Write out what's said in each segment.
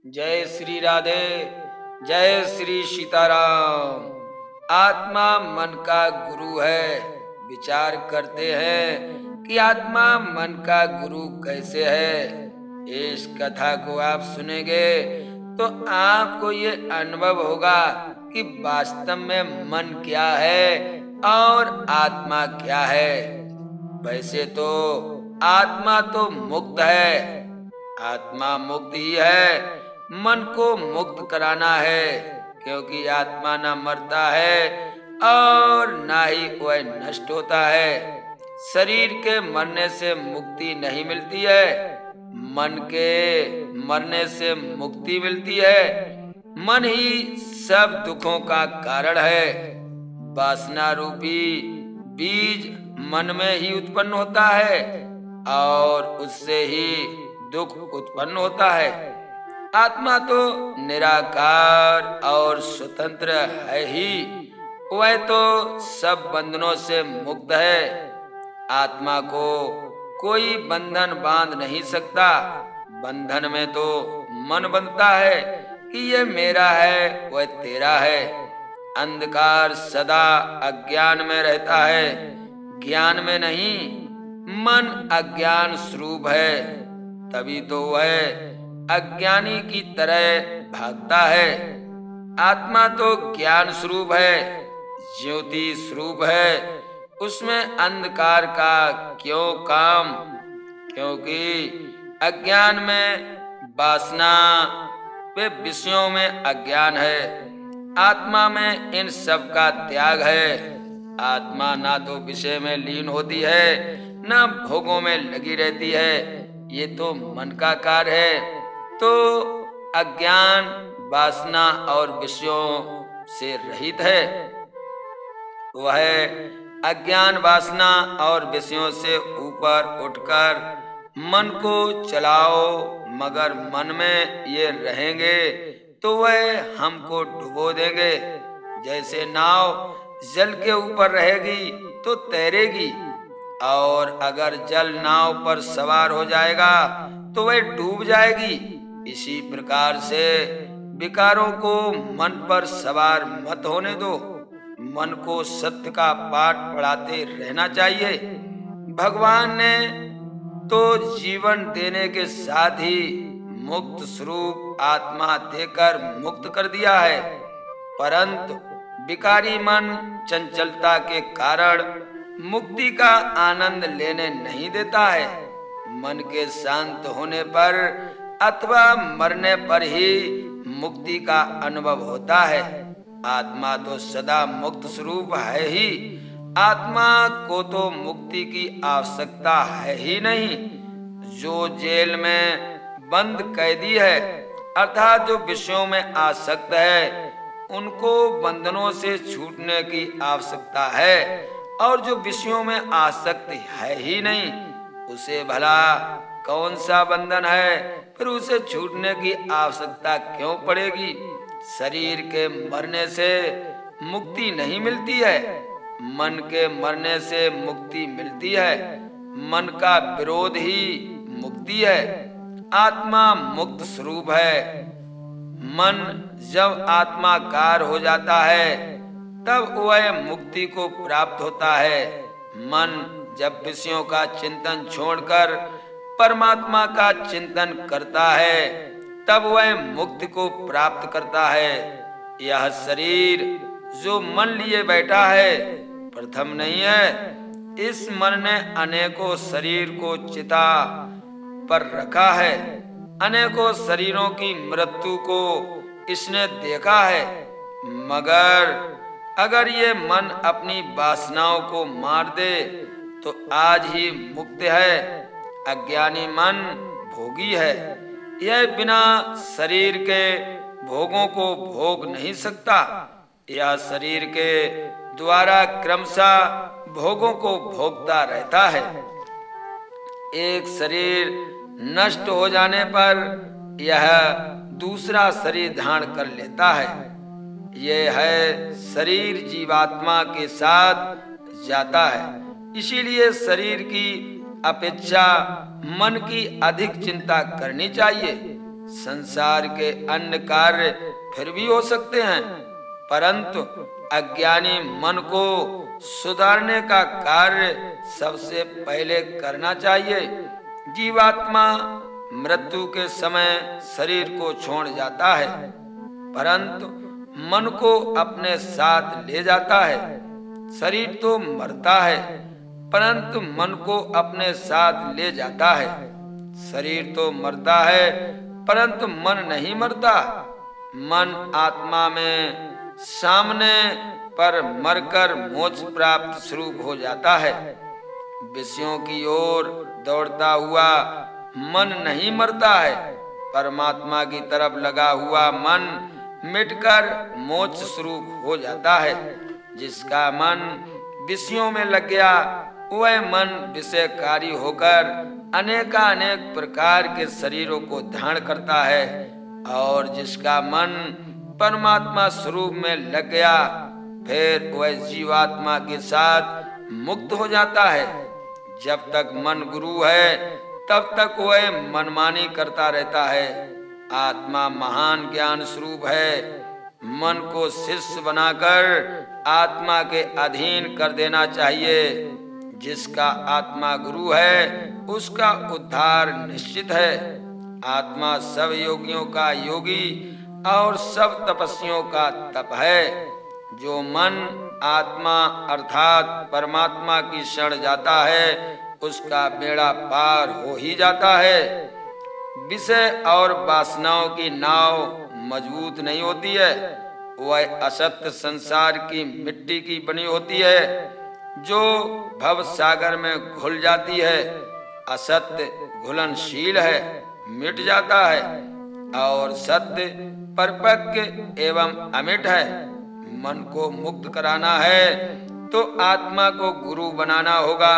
जय श्री राधे, जय श्री सीताराम। आत्मा मन का गुरु है। विचार करते हैं कि आत्मा मन का गुरु कैसे है। इस कथा को आप सुनेंगे तो आपको ये अनुभव होगा कि वास्तव में मन क्या है और आत्मा क्या है। वैसे तो आत्मा तो मुक्त है, आत्मा मुक्त ही है। मन को मुक्त कराना है, क्योंकि आत्मा न मरता है और ना ही वह नष्ट होता है। शरीर के मरने से मुक्ति नहीं मिलती है, मन के मरने से मुक्ति मिलती है। मन ही सब दुखों का कारण है। वासना रूपी बीज मन में ही उत्पन्न होता है और उससे ही दुख उत्पन्न होता है। आत्मा तो निराकार और स्वतंत्र है ही, वह तो सब बंधनों से मुक्त है। आत्मा को कोई बंधन बांध नहीं सकता। बंधन में तो मन बंधता है कि यह मेरा है, वह तेरा है। अंधकार सदा अज्ञान में रहता है, ज्ञान में नहीं। मन अज्ञान स्वरूप है, तभी तो वह अज्ञानी की तरह भागता है। आत्मा तो ज्ञान स्वरूप है, ज्योति स्वरूप है। उसमें अंधकार का क्यों काम? क्योंकि अज्ञान में वासना वे विषयों में अज्ञान है। आत्मा में इन सब का त्याग है। आत्मा ना तो विषय में लीन होती है, ना भोगों में लगी रहती है। ये तो मन का कार्य है। तो अज्ञान वासना और विषयों से रहित है। वह अज्ञान वासना और विषयों से ऊपर उठकर मन को चलाओ, मगर मन में ये रहेंगे तो वह हमको डुबो देंगे। जैसे नाव जल के ऊपर रहेगी तो तैरेगी, और अगर जल नाव पर सवार हो जाएगा तो वह डूब जाएगी। इसी प्रकार से विकारों को मन पर सवार मत होने दो। मन को सत्य का पाठ पढ़ाते रहना चाहिए। भगवान ने तो जीवन देने के साथ ही मुक्त स्वरूप आत्मा देकर मुक्त कर दिया है, परंतु विकारी मन चंचलता के कारण मुक्ति का आनंद लेने नहीं देता है। मन के शांत होने पर अथवा मरने पर ही मुक्ति का अनुभव होता है। आत्मा तो सदा मुक्त स्वरूप है ही। आत्मा को तो मुक्ति की आवश्यकता है ही नहीं। जो जेल में बंद कैदी है, अर्थात जो विषयों में आसक्त है, उनको बंधनों से छूटने की आवश्यकता है। और जो विषयों में आसक्त है ही नहीं, उसे भला कौन सा बंधन है, फिर उसे छूटने की आवश्यकता क्यों पड़ेगी? शरीर के मरने से मुक्ति नहीं मिलती है, मन के मरने से मुक्ति मिलती है। मन का विरोध ही मुक्ति है। आत्मा मुक्त स्वरूप है। मन जब आत्माकार हो जाता है तब वह मुक्ति को प्राप्त होता है। मन जब विषयों का चिंतन छोड़कर परमात्मा का चिंतन करता है तब वह मुक्ति को प्राप्त करता है। यह शरीर जो मन लिए बैठा है प्रथम नहीं है। इस मन ने अनेकों शरीर को चिता पर रखा है। अनेकों शरीरों की मृत्यु को इसने देखा है, मगर अगर ये मन अपनी वासनाओं को मार दे तो आज ही मुक्त है। अज्ञानी मन भोगी है। यह बिना शरीर के भोगों को भोग नहीं सकता। यह शरीर के द्वारा क्रमशः भोगों को भोगता रहता है। एक शरीर नष्ट हो जाने पर यह दूसरा शरीर धारण कर लेता है। यह है शरीर जीवात्मा के साथ जाता है। इसीलिए शरीर की अपेक्षा मन की अधिक चिंता करनी चाहिए। संसार के अन्य कार्य फिर भी हो सकते हैं, परंतु अज्ञानी मन को सुधारने का कार्य सबसे पहले करना चाहिए। जीवात्मा मृत्यु के समय शरीर को छोड़ जाता है, परंतु मन को अपने साथ ले जाता है। शरीर तो मरता है, परंतु मन को अपने साथ ले जाता है। शरीर तो मरता है, परंतु मन नहीं मरता। मन आत्मा में सामने पर मरकर मोक्ष प्राप्त स्वरूप हो जाता है। विषयों की ओर दौड़ता हुआ मन नहीं मरता है। परमात्मा की तरफ लगा हुआ मन मिटकर मोक्ष स्वरूप हो जाता है। जिसका मन विषयों में लग गया, वह मन विषयकारी होकर अनेकानेक प्रकार के शरीरों को धारण करता है, और जिसका मन परमात्मा स्वरूप में लग गया, फिर वह जीवात्मा के साथ मुक्त हो जाता है। जब तक मन गुरु है, तब तक वह मनमानी करता रहता है। आत्मा महान ज्ञान स्वरूप है। मन को शिष्य बनाकर आत्मा के अधीन कर देना चाहिए। जिसका आत्मा गुरु है, उसका उद्धार निश्चित है। आत्मा सब योगियों का योगी और सब तपस्वियों का तप है। जो मन आत्मा अर्थात परमात्मा की शरण जाता है, उसका बेड़ा पार हो ही जाता है। विषय और वासनाओं की नाव मजबूत नहीं होती है, वह असत्य संसार की मिट्टी की बनी होती है, जो भव सागर में घुल जाती है। असत्य घुलनशील है, मिट जाता है, और सत्य परिपक्व एवं अमिट है। मन को मुक्त कराना है तो आत्मा को गुरु बनाना होगा।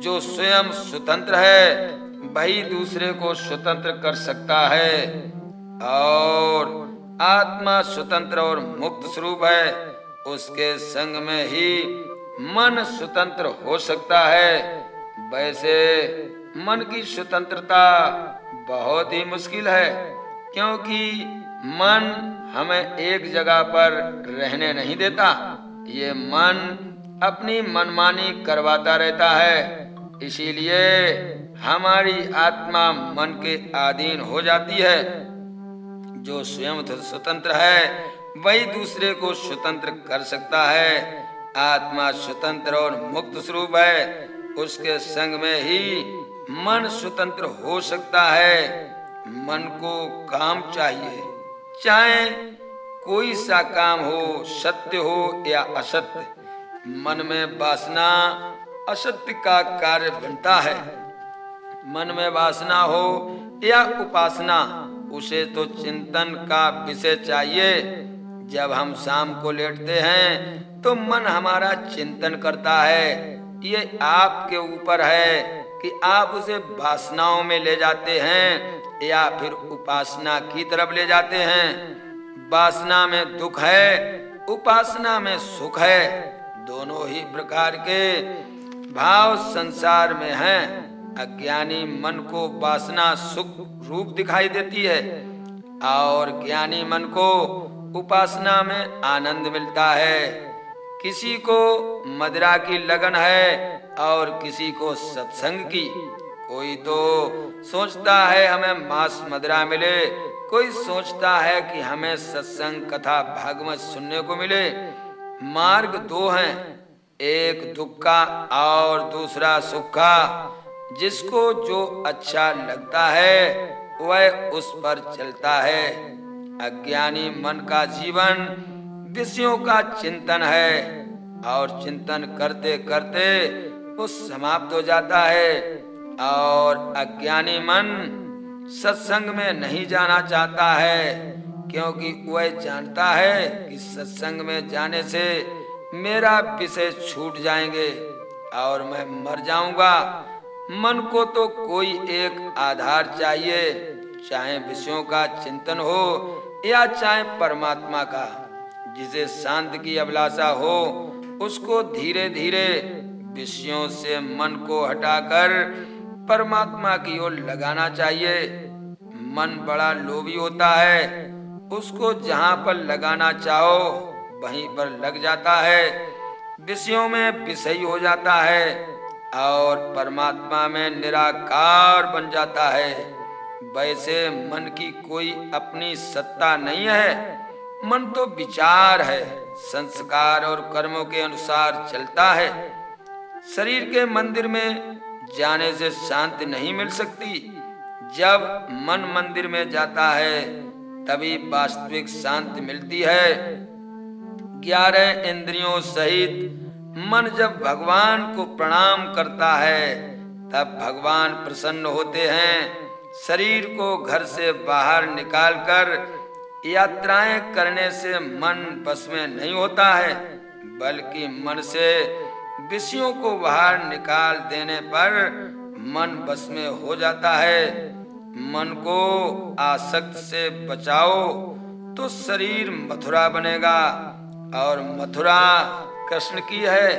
जो स्वयं स्वतंत्र है, वही दूसरे को स्वतंत्र कर सकता है, और आत्मा स्वतंत्र और मुक्त स्वरूप है। उसके संग में ही मन स्वतंत्र हो सकता है। वैसे मन की स्वतंत्रता बहुत ही मुश्किल है, क्योंकि मन हमें एक जगह पर रहने नहीं देता। ये मन अपनी मनमानी करवाता रहता है, इसीलिए हमारी आत्मा मन के अधीन हो जाती है। जो स्वयं स्वतंत्र है, वही दूसरे को स्वतंत्र कर सकता है। आत्मा स्वतंत्र और मुक्त स्वरूप है, उसके संग में ही मन स्वतंत्र हो सकता है। मन को काम चाहिए, चाहे कोई सा काम हो, सत्य हो या असत्य। मन में वासना असत्य का कार्य बनता है। मन में वासना हो या उपासना, उसे तो चिंतन का विषय चाहिए। जब हम शाम को लेटते हैं तो मन हमारा चिंतन करता है। ये आपके ऊपर है कि आप उसे वासनाओं में ले जाते हैं या फिर उपासना की तरफ ले जाते हैं। वासना में दुख है, उपासना में सुख है। दोनों ही प्रकार के भाव संसार में हैं। अज्ञानी मन को वासना सुख रूप दिखाई देती है, और ज्ञानी मन को उपासना में आनंद मिलता है। किसी को मदिरा की लगन है और किसी को सत्संग की। कोई तो सोचता है हमें मांस मदिरा मिले, कोई सोचता है कि हमें सत्संग कथा भागवत सुनने को मिले। मार्ग दो हैं, एक दुख का और दूसरा सुख का। जिसको जो अच्छा लगता है वह उस पर चलता है। अज्ञानी मन का जीवन विषयों का चिंतन है, और चिंतन करते करते वो समाप्त हो जाता है। और अज्ञानी मन सत्संग में नहीं जाना चाहता है, क्योंकि वह जानता है कि सत्संग में जाने से मेरा विषय छूट जाएंगे और मैं मर जाऊंगा। मन को तो कोई एक आधार चाहिए, चाहे विषयों का चिंतन हो या चाहे परमात्मा का। जिसे शांति की अभिलाषा हो, उसको धीरे धीरे विषयों से मन को हटाकर परमात्मा की ओर लगाना चाहिए। मन बड़ा लोभी होता है, उसको जहां पर लगाना चाहो वहीं पर लग जाता है, विषयों में विषयी हो जाता है और परमात्मा में निराकार बन जाता है। वैसे मन की कोई अपनी सत्ता नहीं है। मन तो विचार है, संस्कार और कर्मों के अनुसार चलता है। शरीर के मंदिर में जाने से शांति नहीं मिल सकती। जब मन मंदिर में जाता है तभी वास्तविक शांति मिलती है। 11 इंद्रियों सहित मन जब भगवान को प्रणाम करता है तब भगवान प्रसन्न होते हैं। शरीर को घर से बाहर निकालकर यात्राएं करने से मन बस में नहीं होता है, बल्कि मन से विषयों को बाहर निकाल देने पर मन बस में हो जाता है। मन को आसक्त से बचाओ तो शरीर मथुरा बनेगा और मथुरा कृष्ण की है,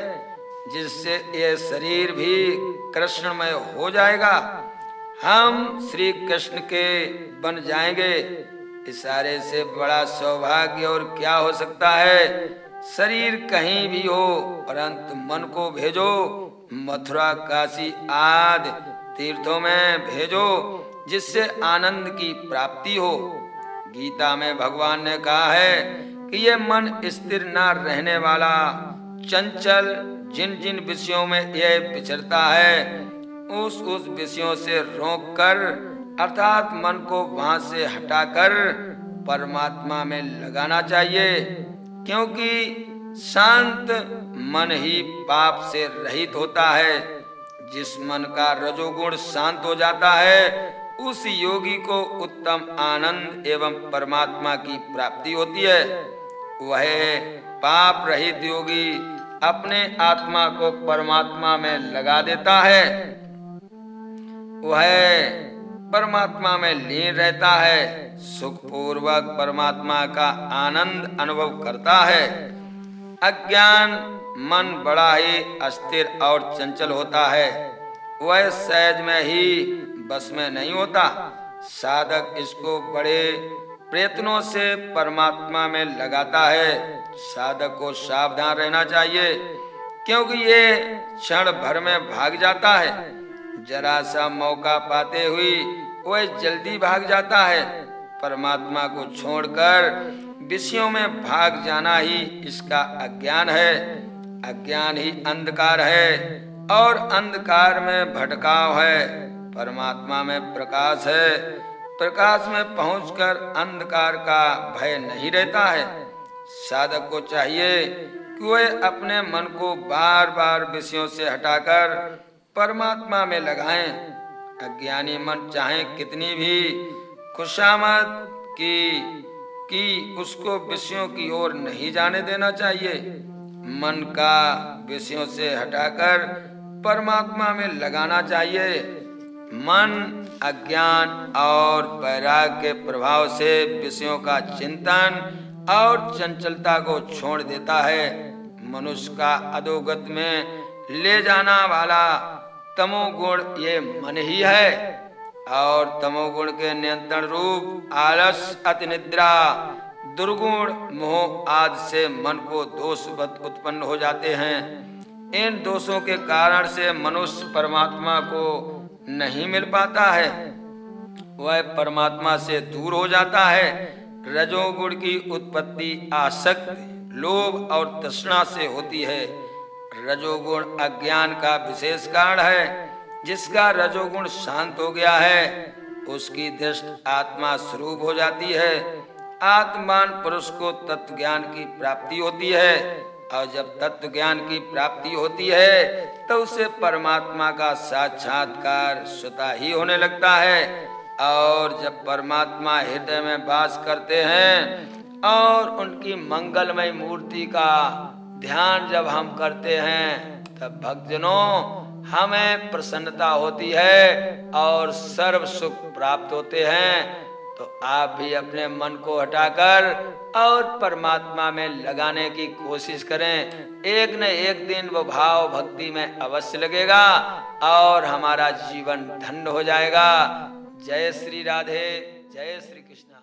जिससे ये शरीर भी कृष्णमय हो जाएगा। हम श्री कृष्ण के बन जाएंगे। इशारे से बड़ा सौभाग्य और क्या हो सकता है। शरीर कहीं भी हो परंतु मन को भेजो, मथुरा काशी आदि तीर्थों में भेजो, जिससे आनंद की प्राप्ति हो। गीता में भगवान ने कहा है कि ये मन स्थिर न रहने वाला चंचल जिन जिन विषयों में यह विचरता है उस विषयों से रोककर अर्थात मन को वहां से हटाकर परमात्मा में लगाना चाहिए, क्योंकि शांत मन ही पाप से रहित होता है। जिस मन का रजोगुण शांत हो जाता है उस योगी को उत्तम आनंद एवं परमात्मा की प्राप्ति होती है। वह पाप रहित योगी अपने आत्मा को परमात्मा में लगा देता है। वह परमात्मा में लीन रहता है, सुखपूर्वक परमात्मा का आनंद अनुभव करता है। अज्ञान मन बड़ा ही अस्थिर और चंचल होता है, वह सहज में ही बस में नहीं होता। साधक इसको बड़े प्रयत्नों से परमात्मा में लगाता है। साधक को सावधान रहना चाहिए, क्योंकि ये क्षण भर में भाग जाता है। जरा सा मौका पाते हुए वह जल्दी भाग जाता है। परमात्मा को छोड़कर विषयों में भाग जाना ही इसका अज्ञान है। अज्ञान ही अंधकार है और अंधकार में भटकाव है। परमात्मा में प्रकाश है। प्रकाश में पहुंचकर अंधकार का भय नहीं रहता है। साधक को चाहिए कि वह अपने मन को बार बार विषयों से हटाकर परमात्मा में लगाएं। अज्ञानी मन चाहे कितनी भी खुशामद की उसको विषयों की ओर नहीं जाने देना चाहिए। मन का विषयों से हटाकर परमात्मा में लगाना चाहिए। मन अज्ञान और वैराग्य के प्रभाव से विषयों का चिंतन और चंचलता को छोड़ देता है। मनुष्य का अधोगत में ले जाना वाला तमोगुण ये मन ही है और तमोगुण के नियंत्रण रूप आलस, अतिनिद्रा, दुर्गुण, मोह आदि से मन को दोषवत उत्पन्न हो जाते हैं। इन दोषों के कारण से मनुष्य परमात्मा को नहीं मिल पाता है, वह परमात्मा से दूर हो जाता है। रजोगुण की उत्पत्ति आसक्ति, लोभ और तृष्णा से होती है। रजोगुण अज्ञान का विशेष कारण है। जिसका रजोगुण शांत हो गया है उसकी दृष्टि आत्मा स्वरूप हो जाती है। आत्मान पुरुष को तत्व ज्ञान की प्राप्ति होती है और जब तत्व ज्ञान की प्राप्ति होती है तो उसे परमात्मा का साक्षात्कार स्वतः ही होने लगता है। और जब परमात्मा हृदय में वास करते हैं और उनकी मंगलमय मूर्ति का ध्यान जब हम करते हैं तब भक्तजनों हमें प्रसन्नता होती है और सर्व सुख प्राप्त होते हैं। तो आप भी अपने मन को हटाकर और परमात्मा में लगाने की कोशिश करें। एक न एक दिन वो भाव भक्ति में अवश्य लगेगा और हमारा जीवन धन्य हो जाएगा। जय श्री राधे। जय श्री कृष्ण।